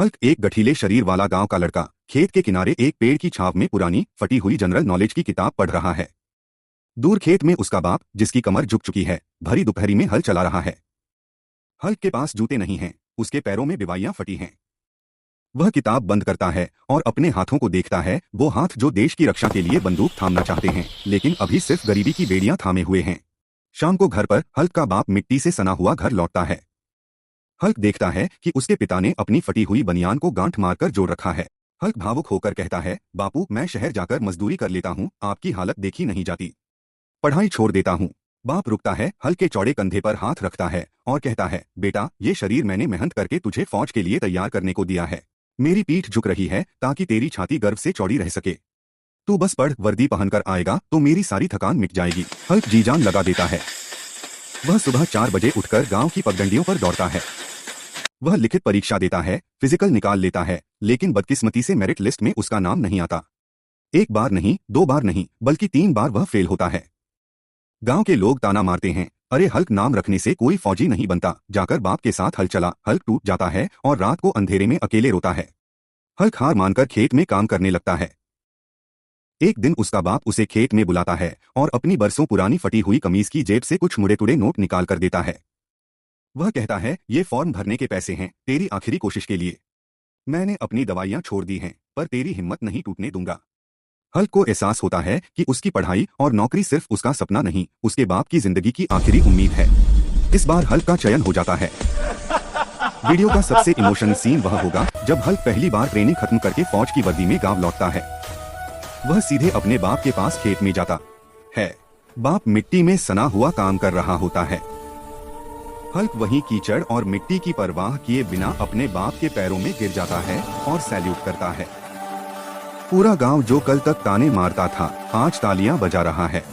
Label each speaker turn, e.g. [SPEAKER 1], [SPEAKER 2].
[SPEAKER 1] Hulk एक गठीले शरीर वाला गांव का लड़का खेत के किनारे एक पेड़ की छांव में पुरानी फटी हुई जनरल नॉलेज की किताब पढ़ रहा है। दूर खेत में उसका बाप, जिसकी कमर झुक चुकी है, भरी दोपहरी में हल चला रहा है। हल्क के पास जूते नहीं हैं, उसके पैरों में बिवाइयां फटी हैं। वह किताब बंद करता है और अपने हाथों को देखता है, वो हाथ जो देश की रक्षा के लिए बंदूक थामना चाहते हैं, लेकिन अभी सिर्फ गरीबी की बेड़ियां थामे हुए हैं। शाम को घर पर हल्क का बाप मिट्टी से सना हुआ घर लौटता है। हल्क देखता है कि उसके पिता ने अपनी फटी हुई बनियान को गांठ मारकर जोड़ रखा है। हल्क भावुक होकर कहता है, बापू, मैं शहर जाकर मजदूरी कर लेता हूँ, आपकी हालत देखी नहीं जाती। पढ़ाई छोड़ देता हूँ। बाप रुकता है, हल्क के चौड़े कंधे पर हाथ रखता है और कहता है, बेटा, ये शरीर मैंने मेहनत करके तुझे फौज के लिए तैयार करने को दिया है। मेरी पीठ झुक रही है ताकि तेरी छाती गर्व से चौड़ी रह सके। तू बस पढ़, वर्दी पहनकर आएगा तो मेरी सारी थकान मिट जाएगी। हल्क जी जान लगा देता है। वह सुबह 4 बजे उठकर गांव की पगडंडियों पर दौड़ता है। वह लिखित परीक्षा देता है, फिजिकल निकाल लेता है, लेकिन बदकिस्मती से मेरिट लिस्ट में उसका नाम नहीं आता। एक बार नहीं, 2 बार नहीं, बल्कि 3 बार वह फेल होता है। गांव के लोग ताना मारते हैं, अरे हल्क नाम रखने से कोई फौजी नहीं बनता, जाकर बाप के साथ हल चला। हल्क टूट जाता है और रात को अंधेरे में अकेले रोता है। हल्क हार मानकर खेत में काम करने लगता है। एक दिन उसका बाप उसे खेत में बुलाता है और अपनी बरसों पुरानी फटी हुई कमीज की जेब से कुछ मुड़े टुड़े नोट निकाल कर देता है। वह कहता है, ये फॉर्म भरने के पैसे हैं, तेरी आखिरी कोशिश के लिए। मैंने अपनी दवाइयां छोड़ दी हैं, पर तेरी हिम्मत नहीं टूटने दूंगा। हल्क को एहसास होता है कि उसकी पढ़ाई और नौकरी सिर्फ उसका सपना नहीं, उसके बाप की जिंदगी की आखिरी उम्मीद है। इस बार हल्क का चयन हो जाता है। वीडियो का सबसे इमोशनल सीन वह होगा जब हल्क पहली बार ट्रेनिंग खत्म करके फौज की वर्दी में गांव लौटता है। वह सीधे अपने बाप के पास खेत में जाता है। बाप मिट्टी में सना हुआ काम कर रहा होता है। हल्क वहीं कीचड़ और मिट्टी की परवाह किए बिना अपने बाप के पैरों में गिर जाता है और सैल्यूट करता है। पूरा गांव जो कल तक ताने मारता था, आज तालियां बजा रहा है।